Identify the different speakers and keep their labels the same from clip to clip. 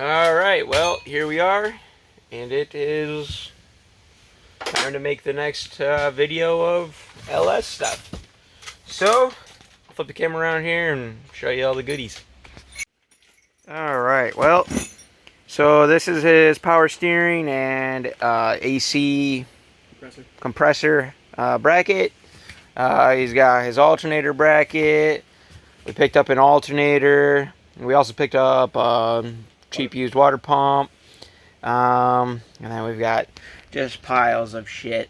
Speaker 1: Alright, well, here we are, and it is time to make the next video of LS stuff. So, I'll flip the camera around here and show you all the goodies. Alright, well, so this is his power steering and AC compressor bracket. He's got his alternator bracket. We picked up an alternator. We also picked up cheap used water pump. And then we've got just piles of shit.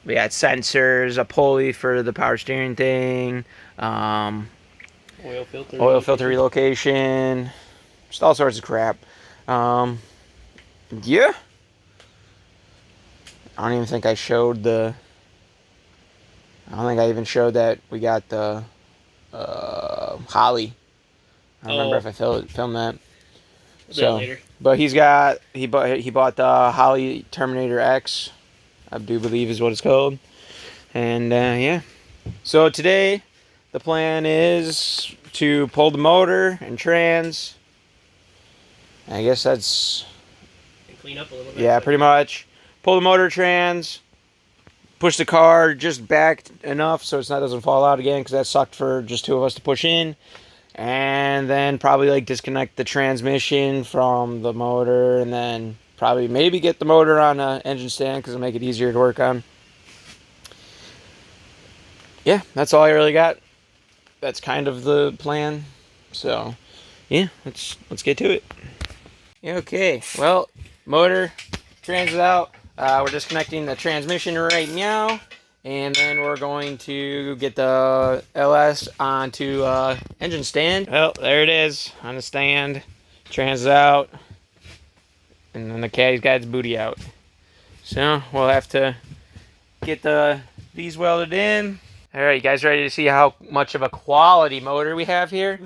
Speaker 1: We got sensors, a pulley for the power steering thing, oil filter relocation, just all sorts of crap. Yeah. I don't even think I showed the... I don't think I even showed that we got the Holly. I don't remember if I filmed that. So, later. But he bought the Holly Terminator X, I do believe is what it's called. And yeah. So today the plan is to pull the motor and trans. I guess that's...
Speaker 2: And clean up a little bit.
Speaker 1: Yeah, pretty much. Pull the motor, trans, push the car just back enough so it doesn't fall out again, because that sucked for just two of us to push in. And then probably like disconnect the transmission from the motor, and then probably maybe get the motor on an engine stand because it'll make it easier to work on. Yeah, that's all I really got. That's kind of the plan. So yeah, let's get to it. Okay, well, motor, trans is out. We're disconnecting the transmission right now. And then we're going to get the LS onto engine stand. Well, there it is on the stand. Trans is out. And then the caddy's got its booty out. So we'll have to get these welded in. Alright, you guys ready to see how much of a quality motor we have here?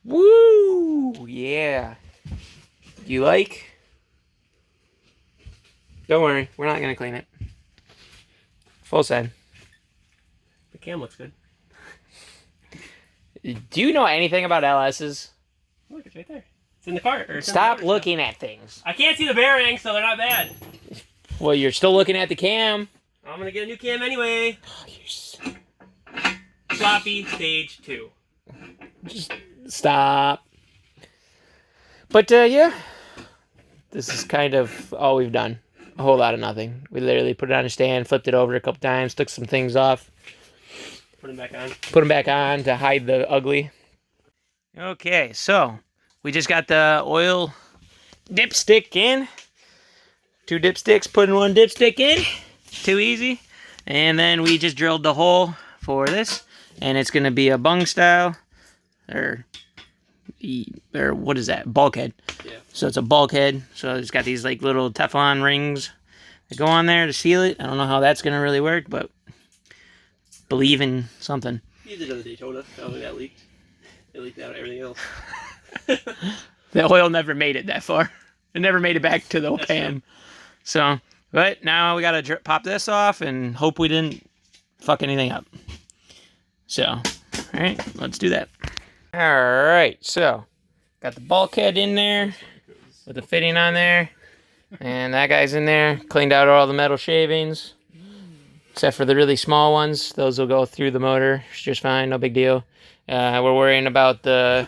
Speaker 1: Woo! Yeah. You like? Don't worry, we're not going to clean it. Full send.
Speaker 2: The cam looks good.
Speaker 1: Do you know anything about LS's?
Speaker 2: Look, it's right there. It's in the car.
Speaker 1: Stop looking at things.
Speaker 2: I can't see the bearings, so they're not bad.
Speaker 1: Well, you're still looking at the cam.
Speaker 2: I'm going to get a new cam anyway.
Speaker 1: Oh,
Speaker 2: Sloppy stage 2.
Speaker 1: Just stop. But, yeah. This is kind of all we've done. A whole lot of nothing. We literally put it on a stand, flipped it over a couple times, took some things off.
Speaker 2: Put them back on.
Speaker 1: Put them back on to hide the ugly. Okay, so we just got the oil dipstick in. 2 dipsticks, putting 1 dipstick in. Too easy. And then we just drilled the hole for this. And it's going to be a bung style. Or what is that? Bulkhead. Yeah. So it's a bulkhead. So it's got these like little Teflon rings that go on there to seal it. I don't know how that's going to really work, but believe in something.
Speaker 2: You did it on the Daytona. Oh, that leaked. It leaked out everything else.
Speaker 1: The oil never made it that far. It never made it back to the pan. True. So, but now we got to pop this off and hope we didn't fuck anything up. So, all right, let's do that. All right, so got the bulkhead in there with the fitting on there, and that guy's in there. Cleaned out all the metal shavings, except for the really small ones. Those will go through the motor just fine, no big deal. We're worrying about the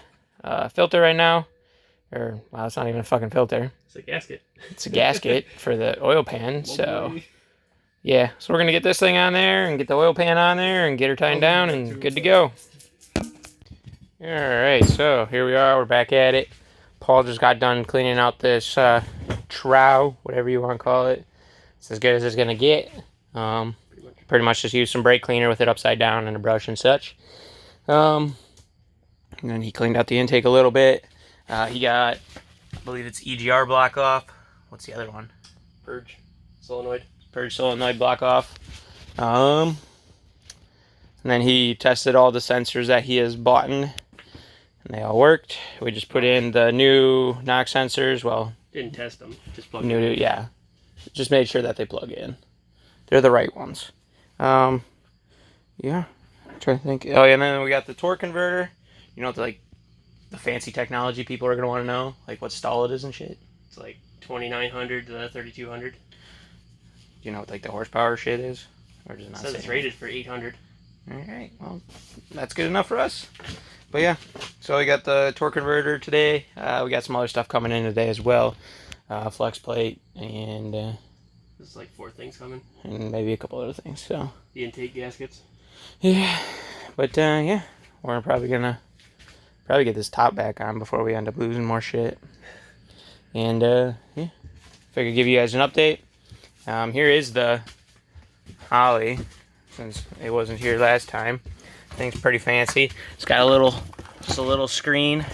Speaker 1: filter right now. Or, well, it's not even a fucking filter.
Speaker 2: It's a gasket.
Speaker 1: It's a gasket for the oil pan, so... Yeah, so we're going to get this thing on there and get the oil pan on there and get her tightened down and good to go. Alright, so here we are, we're back at it. Paul just got done cleaning out this trow, whatever you want to call it. It's as good as it's going to get. Pretty much just use some brake cleaner with it upside down and a brush and such. And then he cleaned out the intake a little bit. He got, I believe it's EGR block off. What's the other one?
Speaker 2: Purge. Solenoid.
Speaker 1: Purge solenoid block off. And then he tested all the sensors that he has bought in. And they all worked. We just put in the new knock sensors. Well,
Speaker 2: didn't test them. Just plugged them in.
Speaker 1: Yeah. Just made sure that they plug in. They're the right ones. Yeah. I'm trying to think. Oh, yeah, and then we got the torque converter. You know, to like the fancy technology people are gonna want to know, like what stall it is and shit?
Speaker 2: It's like 2900 to 3200.
Speaker 1: Do you know what like the horsepower shit is, or does it not
Speaker 2: It says
Speaker 1: say?
Speaker 2: it's rated for 800.
Speaker 1: All right, well, that's good enough for us. But yeah, so we got the torque converter today. We got some other stuff coming in today as well. Flex plate and
Speaker 2: There's like 4 things coming.
Speaker 1: maybe a couple other things. So
Speaker 2: The intake gaskets.
Speaker 1: yeah, but yeah, we're probably gonna get this top back on before we end up losing more shit. And yeah, figured give you guys an update. Here is the Holly, since it wasn't here last time. Thing's pretty fancy. It's got just a little screen.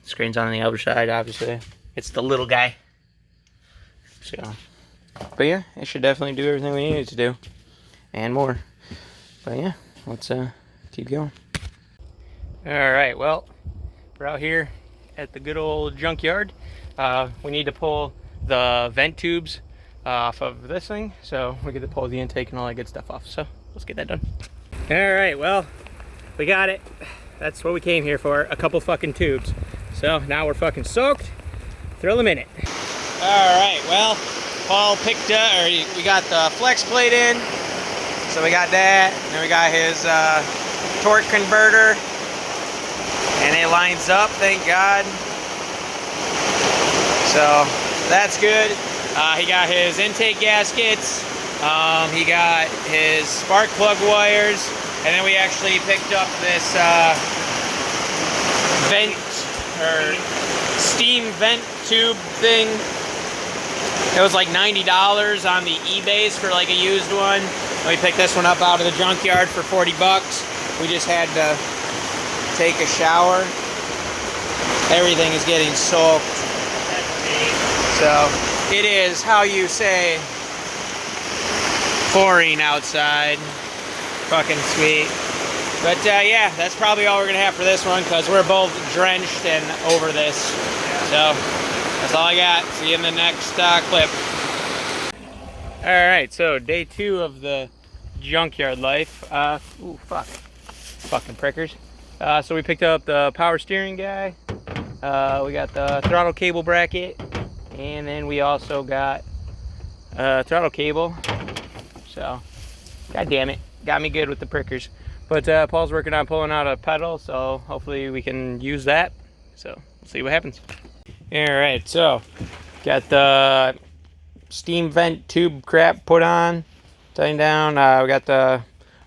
Speaker 1: Screen's on the other side, obviously. It's the little guy. So, but yeah, it should definitely do everything we need it to do, and more. But yeah, let's keep going. All right, well, we're out here at the good old junkyard. We need to pull the vent tubes off of this thing, so we get to pull the intake and all that good stuff off. So let's get that done. All right, well, we got it. That's what we came here for, a couple fucking tubes. So now we're fucking soaked. Throw them in it. All right, well, Paul picked up, or we got the flex plate in. So we got that, and then we got his torque converter. And it lines up, thank God. So that's good. He got his intake gaskets. He got his spark plug wires, and then we actually picked up this vent or steam vent tube thing. It was like $90 on the eBays for like a used one. We picked this one up out of the junkyard for 40 bucks. We just had to take a shower. Everything is getting soaked. So it is how you say pouring outside. Fucking sweet. But yeah, that's probably all we're gonna have for this one because we're both drenched and over this. So that's all I got. See you in the next clip. Alright, so day 2 of the junkyard life. Ooh, fuck. Fucking prickers. So we picked up the power steering guy. We got the throttle cable bracket. And then we also got throttle cable. So, god damn it. Got me good with the prickers. But Paul's working on pulling out a pedal, so hopefully we can use that. So, we'll see what happens. Alright, so got the steam vent tube crap put on, tying down. We got the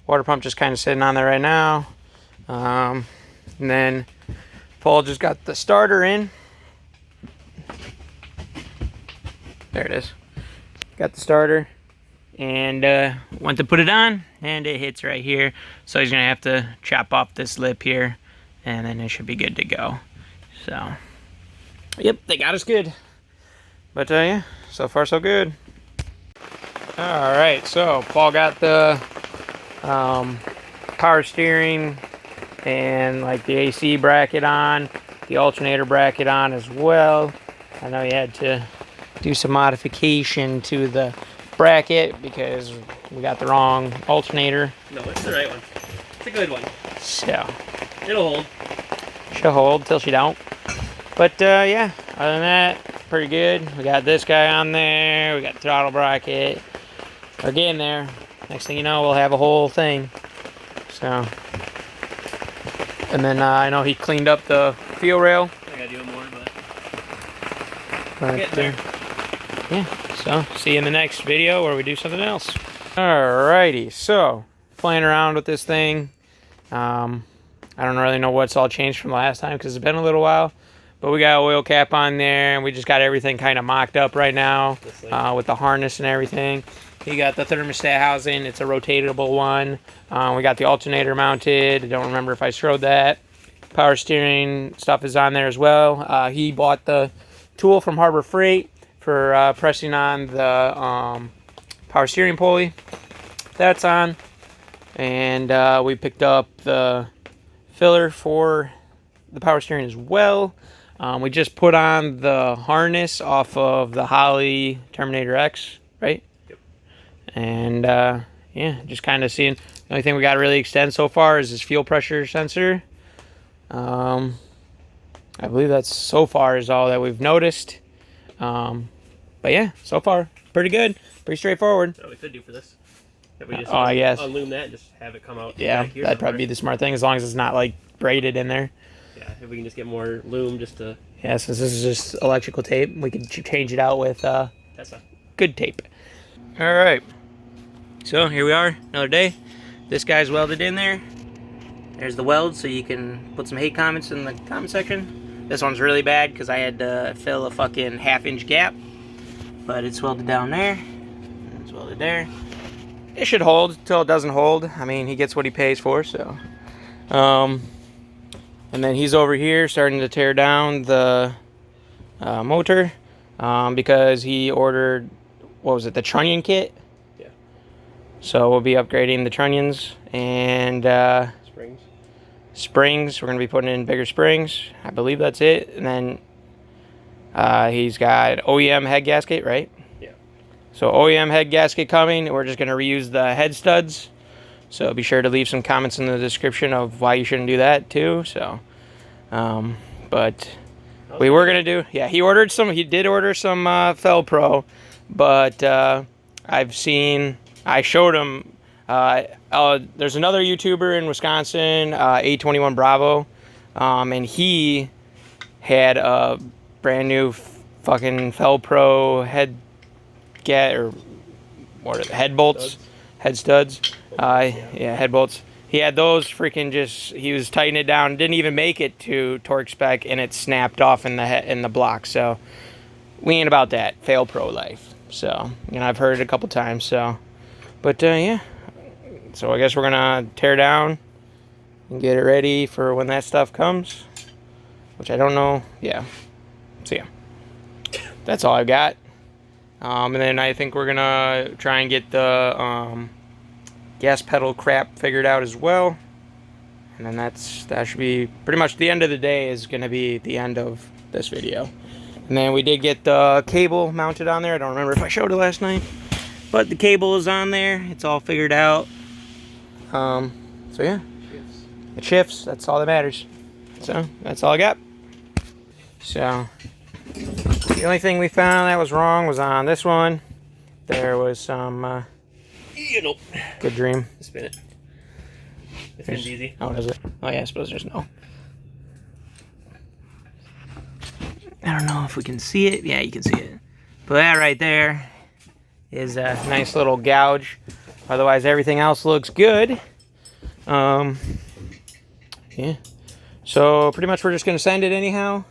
Speaker 1: water pump just kind of sitting on there right now. And then Paul just got the starter in. There it is. Got the starter and went to put it on, and it hits right here. So he's gonna have to chop off this lip here, and then it should be good to go. So, yep, they got us good. But yeah, so far so good. All right, so Paul got the power steering and like the AC bracket on, the alternator bracket on as well. I know he had to do some modification to the bracket because we got the wrong alternator.
Speaker 2: No, it's the right one. It's a good one.
Speaker 1: So
Speaker 2: It'll hold.
Speaker 1: she'll hold till she don't. But yeah, other than that, pretty good. We got this guy on there. We got the throttle bracket. We're getting there. Next thing you know, we'll have a whole thing. So, and then I know he cleaned up the fuel rail.
Speaker 2: I gotta do it more,
Speaker 1: But
Speaker 2: getting there.
Speaker 1: yeah, so see you in the next video where we do something else. Alrighty, so playing around with this thing. I don't really know what's all changed from last time because it's been a little while. But we got oil cap on there, and we just got everything kind of mocked up right now with the harness and everything. You got the thermostat housing. It's a rotatable one. We got the alternator mounted. I don't remember if I showed that. Power steering stuff is on there as well. He bought the tool from Harbor Freight for pressing on the power steering pulley. That's on. And we picked up the filler for the power steering as well. We just put on the harness off of the Holley Terminator X, right?
Speaker 2: Yep.
Speaker 1: And yeah, just kind of seeing. The only thing we got to really extend so far is this fuel pressure sensor. I believe that's so far is all that we've noticed. But yeah, so far pretty good, pretty straightforward.
Speaker 2: What we could do for this, if we just
Speaker 1: I guess
Speaker 2: unloom that and just have it come out.
Speaker 1: Yeah,
Speaker 2: back here
Speaker 1: that'd probably be the smart thing, as long as it's not like braided in there.
Speaker 2: Yeah, if we can just get more loom just to.
Speaker 1: Yeah, since this is just electrical tape, we can change it out with good tape. All right, so here we are, another day. This guy's welded in there. There's the weld, so you can put some hate comments in the comment section. This one's really bad because I had to fill a fucking half-inch gap, but it's welded down there. It's welded there. It should hold till it doesn't hold. I mean, he gets what he pays for, so. And then he's over here starting to tear down the motor because he ordered, what was it, the trunnion kit?
Speaker 2: Yeah.
Speaker 1: So we'll be upgrading the trunnions and springs. We're going to be putting in bigger springs. I believe that's it. And then he's got OEM head gasket, right?
Speaker 2: Yeah.
Speaker 1: So OEM head gasket coming. We're just going to reuse the head studs. So be sure to leave some comments in the description of why you shouldn't do that too. So, but we were going to do, yeah, he did order some Felpro, but I showed him, there's another YouTuber in Wisconsin, 821 Bravo, and he had a brand new fucking Felpro head studs. Yeah, head bolts. He had those freaking he was tightening it down, didn't even make it to torque spec, and it snapped off in the block. So we ain't about that. Felpro life. So, I've heard it a couple times. So, but yeah. So I guess we're gonna tear down and get it ready for when that stuff comes, which I don't know. Yeah. So yeah, that's all I've got. And then I think we're gonna try and get the gas pedal crap figured out as well. And then that should be pretty much the end of the day. Is gonna be the end of this video. And then we did get the cable mounted on there. I don't remember if I showed it last night, but the cable is on there. It's all figured out. So yeah, it shifts. That's all that matters. So that's all I got. So the only thing we found that was wrong was on this one. There was some good dream.
Speaker 2: Spin it. It spins easy.
Speaker 1: Oh, does it? Oh yeah, I suppose there's no. I don't know if we can see it. Yeah, you can see it. But that right there is a nice little gouge. Otherwise, everything else looks good. Yeah. So pretty much we're just gonna send it anyhow.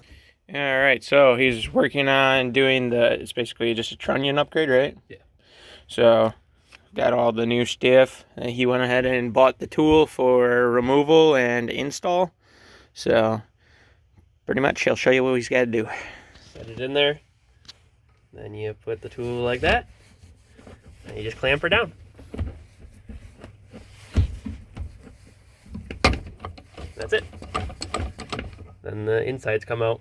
Speaker 1: All right. So he's working on doing it's basically just a trunnion upgrade, right?
Speaker 2: Yeah.
Speaker 1: So got all the new stuff. He went ahead and bought the tool for removal and install. So pretty much he'll show you what he's got to do.
Speaker 2: Set it in there. Then you put the tool like that. And you just clamp her down. That's it. Then the insides come out.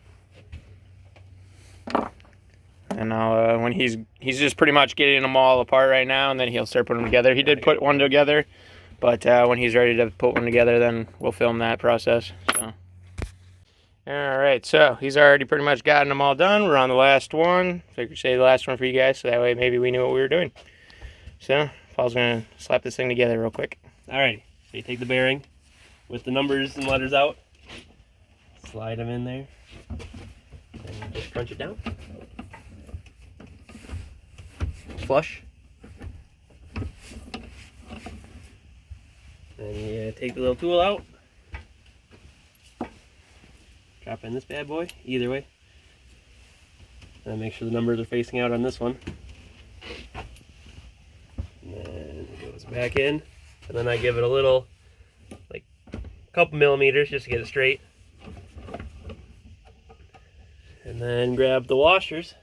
Speaker 1: And now when he's just pretty much getting them all apart right now, and then he'll start putting them together. He did put one together, but when he's ready to put one together, then we'll film that process. So, all right, so he's already pretty much gotten them all done. We're on the last one. Figured say the last one for you guys, so that way maybe we knew what we were doing. So Paul's gonna slap this thing together real quick.
Speaker 2: Alrighty, so you take the bearing with the numbers and letters out, slide them in there, and just crunch it down. Flush. Then you take the little tool out, drop in this bad boy, either way. And make sure the numbers are facing out on this one. And then it goes back in. And then I give it a little, like a couple millimeters just to get it straight. And then grab the washers.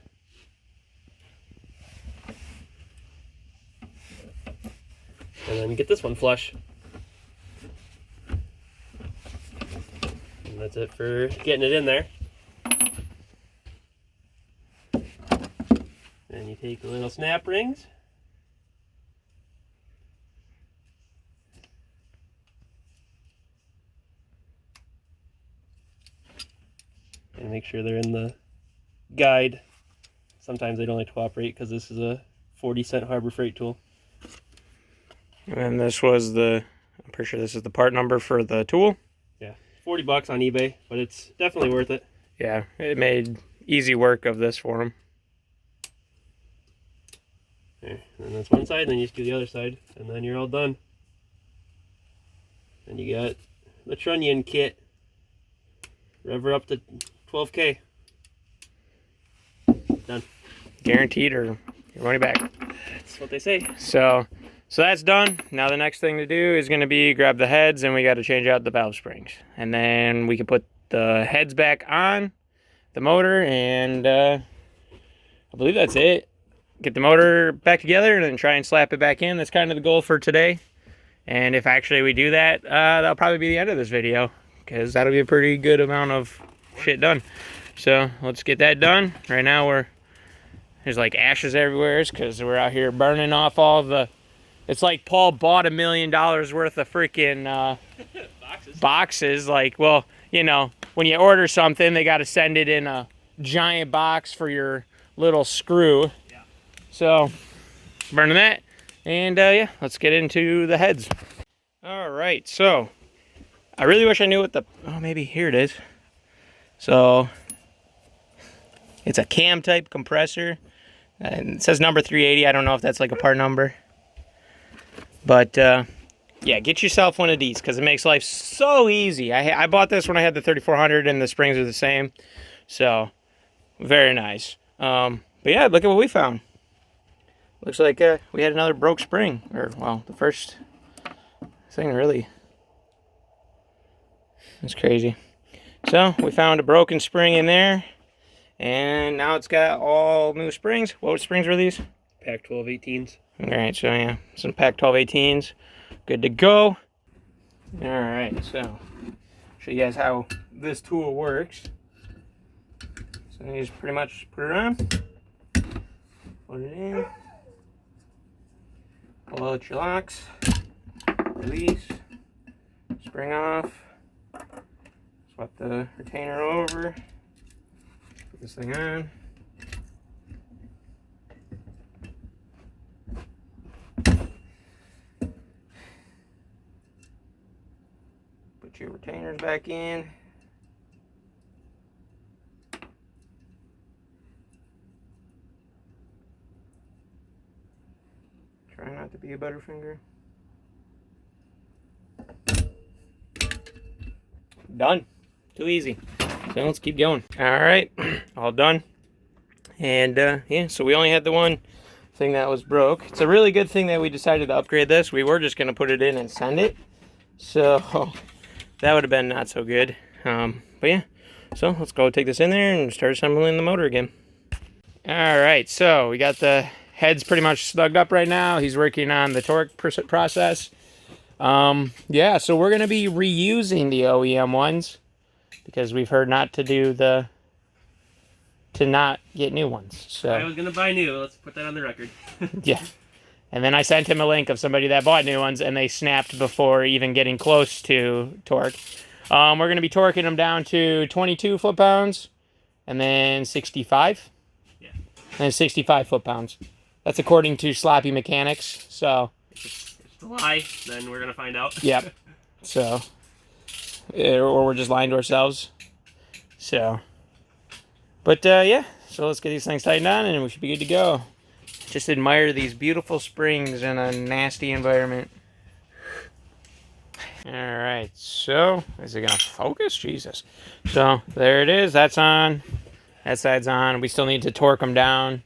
Speaker 2: And then get this one flush. And that's it for getting it in there. Then you take the little snap rings. make sure they're in the guide. Sometimes they don't like to cooperate because this is a 40-cent Harbor Freight tool.
Speaker 1: And this was I'm pretty sure this is the part number for the tool.
Speaker 2: Yeah, $40 on eBay, but it's definitely worth it.
Speaker 1: Yeah, it made easy work of this for him.
Speaker 2: There, and that's one side, then you just do the other side, and then you're all done. And you got the trunnion kit. Rev her up to 12K. Done.
Speaker 1: Guaranteed or your money back.
Speaker 2: That's what they say.
Speaker 1: So that's done. Now the next thing to do is going to be grab the heads, and we got to change out the valve springs. And then we can put the heads back on the motor, and I believe that's it. Get the motor back together and then try and slap it back in. That's kind of the goal for today. And if actually we do that, that'll probably be the end of this video, because that'll be a pretty good amount of shit done. So let's get that done. Right now there's like ashes everywhere because we're out here burning off all the... It's like Paul bought $1 million worth of freaking boxes. Like, well, you know, when you order something, they got to send it in a giant box for your little screw. Yeah. So burning that. And yeah, let's get into the heads. All right, so I really wish I knew what oh, maybe here it is. So it's a cam type compressor, and it says number 380. I don't know if that's like a part number, but yeah, get yourself one of these because it makes life so easy. I bought this when I had the 3400 and the springs are the same, so very nice. But yeah, look at what we found. Looks like we had another broke spring, or well, the first thing really. That's crazy. So we found a broken spring in there, and now it's got all new springs. What springs were these?
Speaker 2: Pack 12 18s.
Speaker 1: All right, so yeah, some Pack 12 18s, good to go. All right, so show you guys how this tool works. So you just pretty much put it on, put it in. Pull out your locks, release, spring off, swap the retainer over, put this thing on. Put your retainers back in. Try not to be a butterfinger. Done. Too easy. So let's keep going. Alright, all done. And yeah, so we only had the one thing that was broke. It's a really good thing that we decided to upgrade this. We were just going to put it in and send it. So that would have been not so good. But yeah, so let's go take this in there and start assembling the motor again. Alright, so we got the head's pretty much slugged up right now. He's working on the torque process. Yeah, so we're going to be reusing the OEM ones because we've heard not to do to not get new ones. So
Speaker 2: I was going to buy new. Let's put that on the record.
Speaker 1: Yeah. And then I sent him a link of somebody that bought new ones, and they snapped before even getting close to torque. We're going to be torquing them down to 22 foot-pounds and then 65.
Speaker 2: Yeah.
Speaker 1: And 65 foot-pounds. That's according to Sloppy Mechanics, so...
Speaker 2: If it's a lie, then we're going to find out.
Speaker 1: Yep. So... or we're just lying to ourselves. So... But, yeah. So let's get these things tightened on, and we should be good to go. Just admire these beautiful springs in a nasty environment. Alright, so... Is it going to focus? Jesus. So, there it is. That's on. That side's on. We still need to torque them down.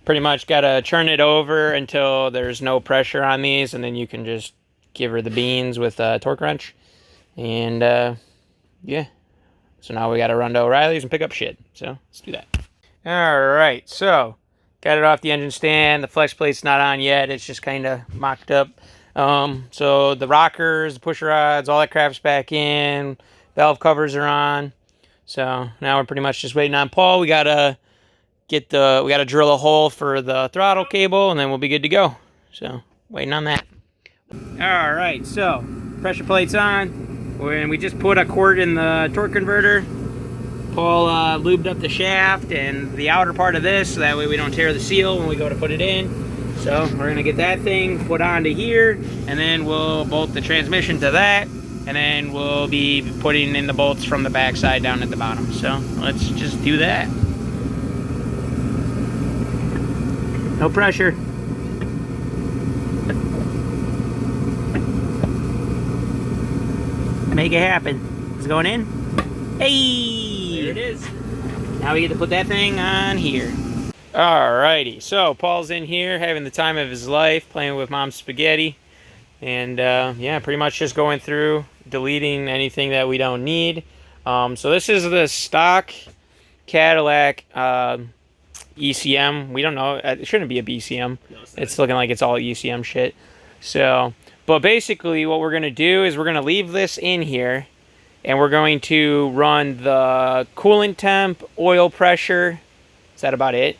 Speaker 1: Pretty much got to churn it over until there's no pressure on these, and then you can just give her the beans with a torque wrench. And, yeah. So now we got to run to O'Reilly's and pick up shit. So, let's do that. Alright, so, got it off the engine stand. The flex plate's not on yet. It's just kind of mocked up. So, the rockers, the pusher rods, all that crap's back in. Valve covers are on. So, now we're pretty much just waiting on Paul. We got to drill a hole for the throttle cable, and then we'll be good to go. So, waiting on that. Alright, so, pressure plate's on. And we just put a quart in the torque converter. Paul lubed up the shaft and the outer part of this, so that way we don't tear the seal when we go to put it in. So we're gonna get that thing put onto here, and then we'll bolt the transmission to that, and then we'll be putting in the bolts from the back side down at the bottom. So let's just do that. No pressure. Make it happen. It's going in. Hey!
Speaker 2: There it is.
Speaker 1: Now we get to put that thing on here. Alrighty, so Paul's in here having the time of his life, playing with Mom's spaghetti. And yeah, pretty much just going through, deleting anything that we don't need. So this is the stock Cadillac ECM. We don't know, it shouldn't be a BCM. No, it's looking like it's all ECM shit. So, but basically what we're going to do is we're going to leave this in here. And we're going to run the coolant temp, oil pressure. Is that about it?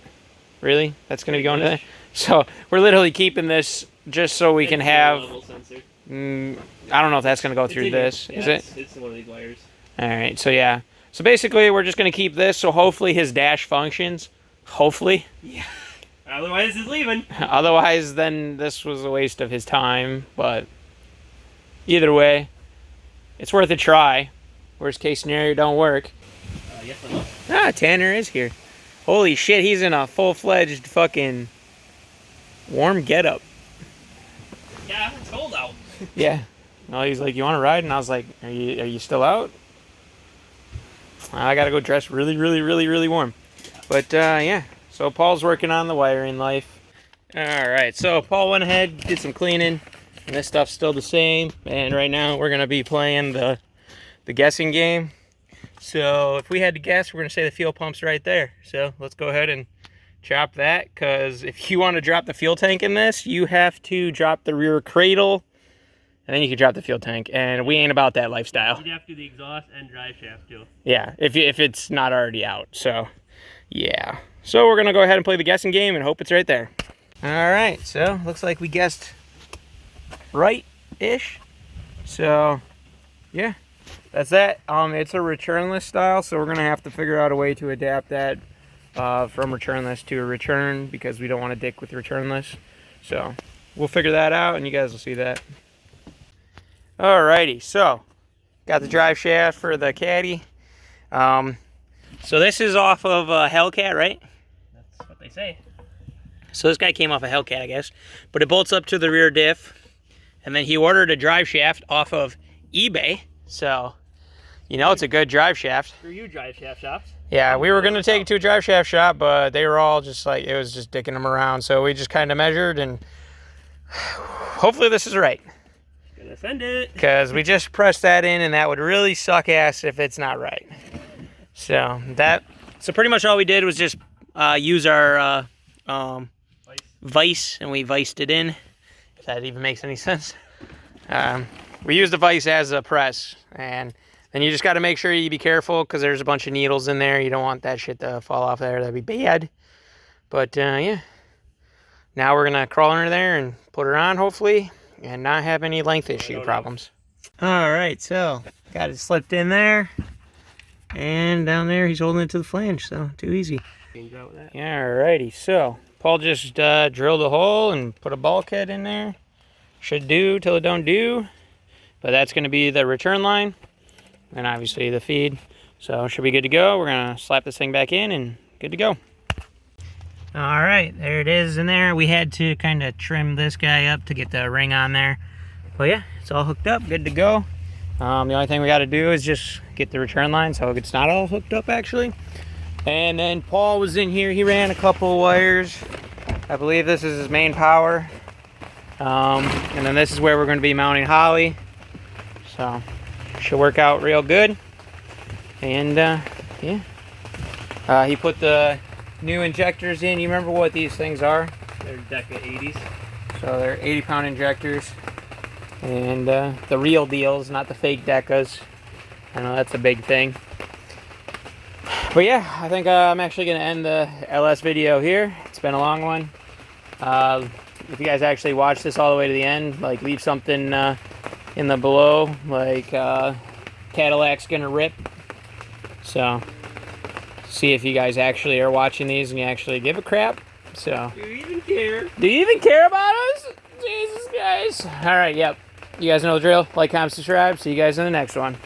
Speaker 1: Really? That's going to be going to that? So we're literally keeping this just so we can have... I don't know if that's going to go through this.
Speaker 2: Yeah,
Speaker 1: is it?
Speaker 2: It's one of these wires.
Speaker 1: Alright, so yeah. So basically we're just going to keep this so hopefully his dash functions. Hopefully.
Speaker 2: Yeah. Otherwise he's leaving.
Speaker 1: Otherwise then this was a waste of his time. But either way, it's worth a try. Worst case scenario, don't work.
Speaker 2: Yes, I will.
Speaker 1: Ah, Tanner is here. Holy shit, he's in a full-fledged fucking warm getup.
Speaker 2: Yeah, it's cold out.
Speaker 1: Yeah. No, he's like, you want to ride? And I was like, are you still out? I gotta go dress really, really, really, really warm. But yeah, so Paul's working on the wiring life. All right, so Paul went ahead, did some cleaning, and this stuff's still the same. And right now we're gonna be playing the guessing game. So if we had to guess, we're gonna say the fuel pump's right there. So let's go ahead and chop that, because if you want to drop the fuel tank in this, you have to drop the rear cradle, and then you can drop the fuel tank, and we ain't about that lifestyle.
Speaker 2: You'd have to do the exhaust and drive shaft too.
Speaker 1: Yeah, if it's not already out. So yeah, so we're gonna go ahead and play the guessing game and hope it's right there. All right, so looks like we guessed right-ish. So yeah, that's that. It's a returnless style, so we're gonna have to figure out a way to adapt that from returnless to a return, because we don't want to dick with returnless. So we'll figure that out, and you guys will see that. Alrighty, so got the drive shaft for the caddy. So this is off of Hellcat, right?
Speaker 2: That's what they say.
Speaker 1: So this guy came off a Hellcat, I guess, but it bolts up to the rear diff, and then he ordered a drive shaft off of eBay. So you know it's a good drive shaft.
Speaker 2: Screw you, drive shaft shops.
Speaker 1: Yeah, we were gonna take it to a drive shaft shop, but they were all just like, it was just dicking them around. So we just kind of measured, and hopefully this is right.
Speaker 2: Gonna send it.
Speaker 1: Because we just pressed that in, and that would really suck ass if it's not right. So pretty much all we did was just use our vise, and we viced it in. If that even makes any sense. We used the vise as a press, and then you just got to make sure you be careful, because there's a bunch of needles in there. You don't want that shit to fall off there. That'd be bad. But yeah, now we're gonna crawl under there and put her on, hopefully, and not have any length issue problems. All right, so got it slipped in there, and down there he's holding it to the flange, so too easy. Alrighty, so Paul just drilled a hole and put a bulkhead in there. Should do till it don't do, but that's going to be the return line, and obviously the feed. So should be good to go. We're gonna slap this thing back in and good to go. All right, there it is in there. We had to kind of trim this guy up to get the ring on there. But yeah, it's all hooked up, good to go. The only thing we got to do is just get the return line so it's not all hooked up actually. And then Paul was in here. He ran a couple of wires. I believe this is his main power. And then this is where we're going to be mounting Holly. So should work out real good. And yeah, he put the new injectors in. You remember what these things are?
Speaker 2: They're Deca 80s.
Speaker 1: So they're 80-pound injectors. And the real deals, not the fake Decas. I know that's a big thing. But yeah, I think I'm actually going to end the LS video here. It's been a long one. If you guys actually watch this all the way to the end, like leave something in the below, like Cadillac's going to rip. So see if you guys actually are watching these and you actually give a crap. So,
Speaker 2: Do you even care?
Speaker 1: do you even care about us? Jesus, guys. All right, yep. You guys know the drill. Like, comment, subscribe. See you guys in the next one.